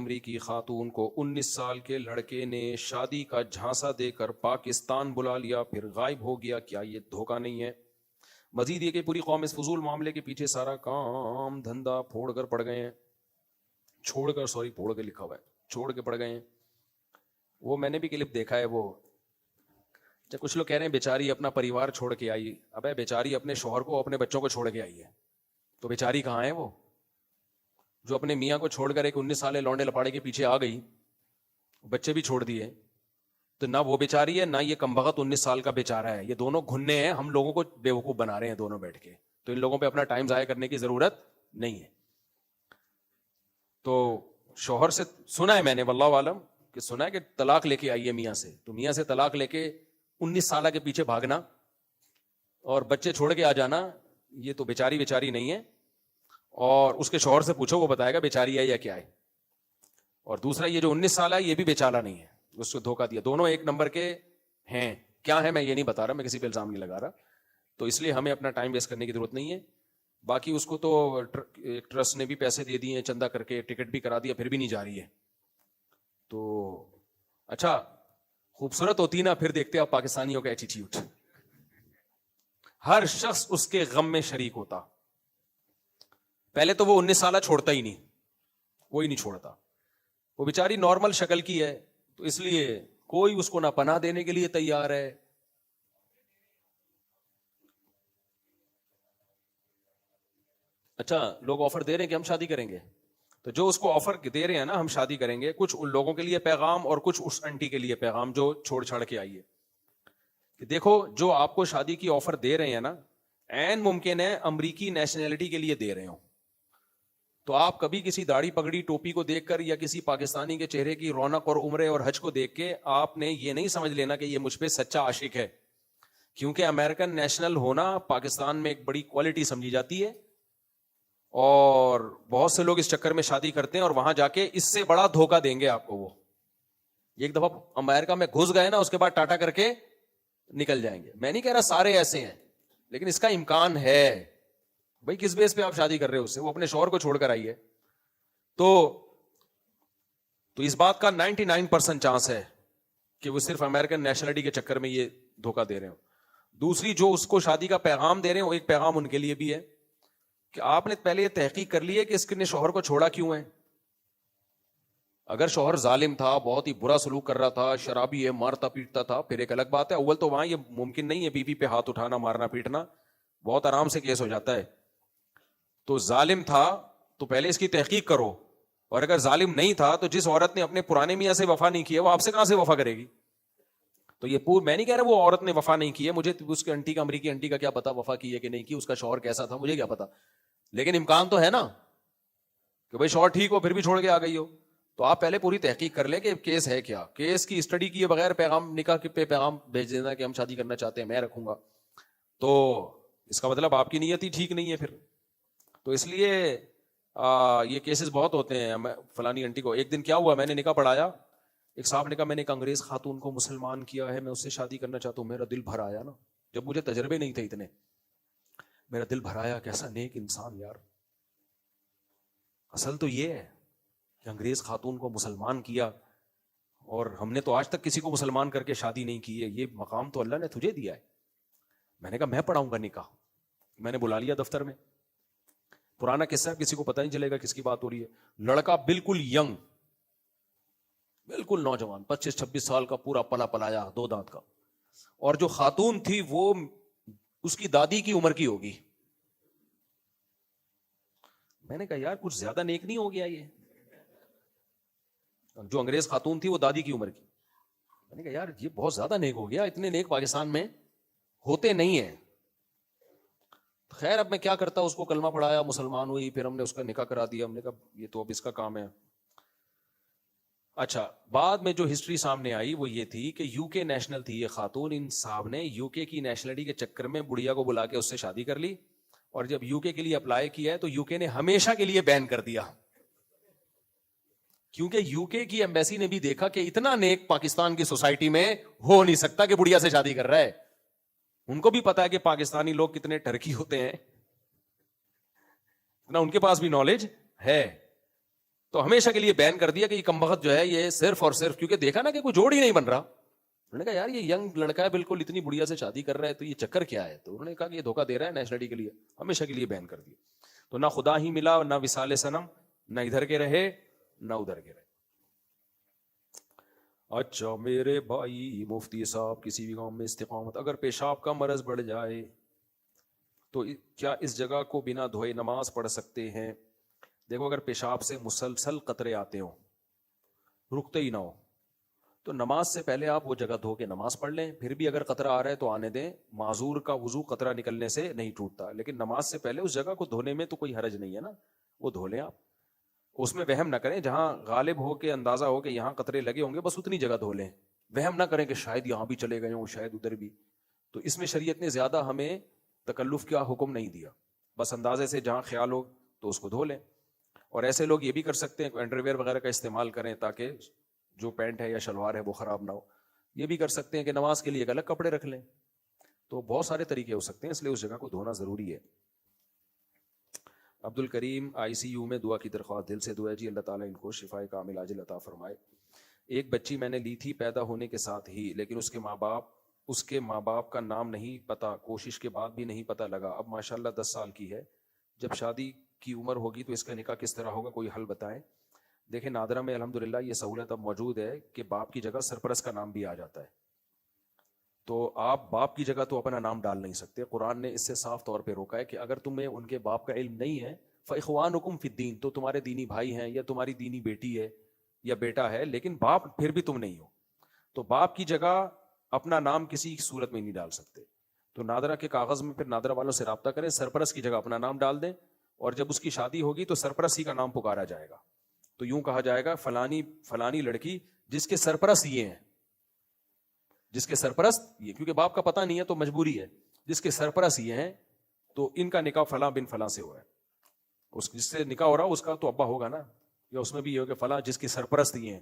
امریکی خاتون کو 19 سال کے لڑکے نے شادی کا جھانسا دے کر پاکستان بلا لیا پھر غائب ہو گیا. کیا یہ دھوکہ نہیں ہے؟ مزید یہ کہ پوری قوم اس فضول معاملے کے پیچھے سارا کام دھندا پھوڑ کر پڑ گئے ہیں. پھوڑ کے لکھا ہوا ہے, چھوڑ کے پڑ گئے ہیں. وہ میں نے بھی کلپ دیکھا ہے. وہ جب کچھ لوگ کہہ رہے ہیں بیچاری اپنا پریوار چھوڑ کے آئی. ابے بیچاری اپنے شوہر کو اپنے بچوں کو چھوڑ کے آئی ہے, تو بیچاری کہاں ہے وہ جو اپنے میاں کو چھوڑ کر ایک 19 سالے لونڈے لپاڑے کے پیچھے آ گئی, بچے بھی چھوڑ دیے. تو نہ وہ بیچاری ہے نہ یہ کمبخت 19 سال کا بیچارہ ہے. یہ دونوں گھننے ہیں, ہم لوگوں کو بیوقوف بنا رہے ہیں دونوں بیٹھ کے. تو ان لوگوں پہ اپنا ٹائم ضائع کرنے کی ضرورت نہیں ہے. تو شوہر سے سنا ہے میں نے واللہ عالم کہ سنا ہے کہ طلاق لے کے آئی ہے میاں سے, تو میاں سے طلاق لے کے 19 سالہ کے پیچھے بھاگنا اور بچے چھوڑ کے آ جانا, یہ تو بیچاری نہیں ہے. اور اس کے شوہر سے پوچھو وہ بتائے گا بیچاری ہے یا کیا ہے. اور دوسرا یہ جو 19 سالہ ہے یہ بھی بیچارہ نہیں ہے, اس کو دھوکہ دیا. دونوں ایک نمبر کے ہیں. کیا ہے میں یہ نہیں بتا رہا, میں کسی پہ الزام نہیں لگا رہا. تو اس لیے ہمیں اپنا ٹائم ویسٹ کرنے کی ضرورت نہیں ہے. باقی اس کو تو ٹرسٹ نے بھی پیسے دے دیے ہیں, چندہ کر کے ٹکٹ بھی کرا دیا, پھر بھی نہیں جا رہی ہے. تو اچھا خوبصورت ہوتی نا, پھر دیکھتے آپ پاکستانیوں کا ایٹیٹیوڈ. ہر شخص اس کے غم میں شریک ہوتا. پہلے تو وہ 19 سالہ چھوڑتا ہی نہیں, کوئی نہیں چھوڑتا. وہ بیچاری نارمل شکل کی ہے, تو اس لیے کوئی اس کو نہ پناہ دینے کے لیے تیار ہے. اچھا لوگ آفر دے رہے ہیں کہ ہم شادی کریں گے, تو جو اس کو آفر دے رہے ہیں نا ہم شادی کریں گے, کچھ ان لوگوں کے لیے پیغام اور کچھ اس انٹی کے لیے پیغام جو چھوڑ چھاڑ کے آئی ہے کہ دیکھو جو آپ کو شادی کی آفر دے رہے ہیں نا, عین ممکن ہے امریکی نیشنلٹی کے لیے دے رہے ہوں. تو آپ کبھی کسی داڑھی پگڑی ٹوپی کو دیکھ کر یا کسی پاکستانی کے چہرے کی رونق اور عمرے اور حج کو دیکھ کے آپ نے یہ نہیں سمجھ لینا کہ یہ مجھ پہ سچا عاشق ہے, کیونکہ امریکن نیشنل ہونا پاکستان میں ایک بڑی کوالٹی سمجھی جاتی ہے. اور بہت سے لوگ اس چکر میں شادی کرتے ہیں اور وہاں جا کے اس سے بڑا دھوکہ دیں گے آپ کو. وہ ایک دفعہ امریکہ میں گھس گئے نا, اس کے بعد ٹاٹا کر کے نکل جائیں گے. میں نہیں کہہ رہا سارے ایسے ہیں, لیکن اس کا امکان ہے. بھائی کس بیس پہ آپ شادی کر رہے ہو اس سے, وہ اپنے شوہر کو چھوڑ کر آئی ہے. تو اس بات کا 99% چانس ہے کہ وہ صرف امریکن نیشنلٹی کے چکر میں یہ دھوکہ دے رہے ہو. دوسری جو اس کو شادی کا پیغام دے رہے ہیں, وہ ایک پیغام ان کے لیے بھی ہے کہ آپ نے پہلے یہ تحقیق کر لی ہے کہ اس نے شوہر کو چھوڑا کیوں ہے. اگر شوہر ظالم تھا, بہت ہی برا سلوک کر رہا تھا, شرابی ہے, مارتا پیٹتا تھا, پھر ایک الگ بات ہے. اول تو وہاں یہ ممکن نہیں ہے بیوی پہ ہاتھ اٹھانا, مارنا پیٹنا, بہت آرام سے کیس ہو جاتا ہے. تو ظالم تھا تو پہلے اس کی تحقیق کرو, اور اگر ظالم نہیں تھا تو جس عورت نے اپنے پرانے میاں سے وفا نہیں کی ہے وہ آپ سے کہاں سے وفا کرے گی. تو یہ میں نہیں کہہ رہا وہ عورت نے وفا نہیں کی ہے, مجھے اس کے انٹی کا امریکی انٹی کا کیا پتا وفا کی ہے کہ نہیں کی, اس کا شوہر کیسا تھا مجھے کیا پتا. لیکن امکان تو ہے نا کہ بھائی شوہر ٹھیک ہو پھر بھی چھوڑ کے آ گئی ہو. تو آپ پہلے پوری تحقیق کر لیں کہ کیس ہے کیا. کیس کی اسٹڈی کیے بغیر پیغام نکاح پہ پیغام بھیج دینا کہ ہم شادی کرنا چاہتے ہیں, میں رکھوں گا, تو اس کا مطلب آپ کی نیت ہی ٹھیک نہیں ہے پھر. تو اس لیے یہ کیسز بہت ہوتے ہیں. فلانی انٹی کو ایک دن کیا ہوا, میں نے نکاح پڑھایا, ایک صاحب نے کہا میں نے ایک انگریز خاتون کو مسلمان کیا ہے, میں اس سے شادی کرنا چاہتا ہوں. میرا دل بھر آیا نا, جب مجھے تجربے نہیں تھے اتنے, میرا دل بھر آیا, کیسا نیک انسان یار. اصل تو یہ ہے کہ انگریز خاتون کو مسلمان کیا, اور ہم نے تو آج تک کسی کو مسلمان کر کے شادی نہیں کی ہے. یہ مقام تو اللہ نے تجھے دیا ہے. میں نے کہا میں پڑھاؤں گا نکاح. میں نے بلا لیا دفتر میں, پرانا قصہ کسی کو پتہ نہیں چلے گا کس کی بات ہو رہی ہے. لڑکا بالکل ینگ, بالکل نوجوان, 25-26 سال کا, پورا پلا پلایا, 2 دانت کا. اور جو خاتون تھی وہ اس کی دادی کی عمر کی ہوگی. میں نے کہا یار کچھ زیادہ نیک نہیں ہو گیا یہ. جو انگریز خاتون تھی وہ دادی کی عمر کی. میں نے کہا یار یہ بہت زیادہ نیک ہو گیا, اتنے نیک پاکستان میں ہوتے نہیں ہیں. خیر اب میں کیا کرتا, اس کو کلمہ پڑھایا, مسلمان ہوئی, پھر ہم نے اس کا نکاح کرا دیا. ہم نے کہا یہ تو اب اس کا کام ہے. اچھا بعد میں جو ہسٹری سامنے آئی وہ یہ تھی کہ یو کے نیشنل تھی یہ خاتون. ان صاحب نے یو کے کی نیشنلٹی کے چکر میں بڑھیا کو بلا کے اس سے شادی کر لی, اور جب یو کے لیے اپلائی کیا ہے تو یو کے نے ہمیشہ کے لیے بین کر دیا, کیونکہ یو کے کی ایمبیسی نے بھی دیکھا کہ اتنا نیک پاکستان کی سوسائٹی میں ہو نہیں سکتا کہ بڑھیا سے شادی کر رہا ہے. ان کو بھی پتا ہے کہ پاکستانی لوگ کتنے ٹرکی ہوتے ہیں, اتنا ان کے پاس بھی نالج ہے. تو ہمیشہ کے لیے بین کر دیا کہ یہ کمبخت جو ہے یہ صرف اور صرف، کیونکہ دیکھا نا کہ کوئی جوڑ ہی نہیں بن رہا، انہوں نے کہا یار یہ ینگ لڑکا ہے بالکل، اتنی بڑھیا سے شادی کر رہا ہے، تو یہ چکر کیا ہے؟ تو انہوں نے کہا کہ یہ دھوکہ دے رہا ہے نیشنلٹی کے لیے، ہمیشہ کے لیے بین کر دیا. تو نہ خدا ہی ملا، نہ وصال صنم، نہ ادھر کے رہے نہ ادھر کے رہے. اچھا میرے بھائی مفتی صاحب، کسی بھی قوم میں استقامت، اگر پیشاب کا مرض بڑھ جائے تو کیا اس جگہ کو بنا دھوئے نماز پڑھ سکتے ہیں؟ دیکھو اگر پیشاب سے مسلسل قطرے آتے ہوں، رکتے ہی نہ ہو، تو نماز سے پہلے آپ وہ جگہ دھو کے نماز پڑھ لیں. پھر بھی اگر قطرہ آ رہا ہے تو آنے دیں، معذور کا وضو قطرہ نکلنے سے نہیں ٹوٹتا، لیکن نماز سے پہلے اس جگہ کو دھونے میں تو کوئی حرج نہیں ہے نا، وہ دھو لیں آپ. اس میں وہم نہ کریں، جہاں غالب ہو کے اندازہ ہو کہ یہاں قطرے لگے ہوں گے بس اتنی جگہ دھو لیں. وہم نہ کریں کہ شاید یہاں بھی چلے گئے ہوں، شاید ادھر بھی. تو اس میں شریعت نے زیادہ ہمیں تکلف کا حکم نہیں دیا، بس اندازے سے جہاں خیال ہو تو اس کو دھو لیں. اور ایسے لوگ یہ بھی کر سکتے ہیں انڈر ویئر وغیرہ کا استعمال کریں تاکہ جو پینٹ ہے یا شلوار ہے وہ خراب نہ ہو. یہ بھی کر سکتے ہیں کہ نماز کے لیے ایک الگ کپڑے رکھ لیں. تو بہت سارے طریقے ہو سکتے ہیں، اس لیے اس جگہ کو دھونا ضروری ہے. عبد الکریم ICU میں دعا کی درخواست، دل سے دعا ہے جی اللہ تعالیٰ ان کو شفاء کامل عاجل عطا فرمائے. ایک بچی میں نے لی تھی پیدا ہونے کے ساتھ ہی، لیکن اس کے ماں باپ کا نام نہیں پتا، کوشش کے بعد بھی نہیں پتا لگا. اب ماشاءاللہ 10 سال کی ہے، جب شادی کی عمر ہوگی تو اس کا نکاح کس طرح ہوگا، کوئی حل بتائیں. دیکھیں نادرہ میں الحمدللہ یہ سہولت اب موجود ہے کہ باپ کی جگہ سرپرست کا نام بھی آ جاتا ہے. تو آپ باپ کی جگہ تو اپنا نام ڈال نہیں سکتے. قرآن نے اس سے صاف طور پہ روکا ہے کہ اگر تمہیں ان کے باپ کا علم نہیں ہے فاخوانکم فی الدین، تو تمہارے دینی بھائی ہیں یا تمہاری دینی بیٹی ہے یا بیٹا ہے، لیکن باپ پھر بھی تم نہیں ہو. تو باپ کی جگہ اپنا نام کسی صورت میں نہیں ڈال سکتے. تو نادرہ کے کاغذ میں پھر نادرہ والوں سے رابطہ کریں، سرپرست کی جگہ اپنا نام ڈال دیں، اور جب اس کی شادی ہوگی تو سرپرست ہی کا نام پکارا جائے گا. تو یوں کہا جائے گا فلانی لڑکی جس کے سرپرست یہ ہیں، جس کے سرپرست یہ، کیونکہ باپ کا پتہ نہیں ہے تو مجبوری ہے، جس کے سرپرست یہ ہیں تو ان کا نکاح فلاں بن فلاں سے ہوا ہے. اس جس سے نکاح ہو رہا اس کا تو ابا ہوگا نا، یا اس میں بھی یہ ہو کہ فلاں جس کے سرپرست یہ ہیں.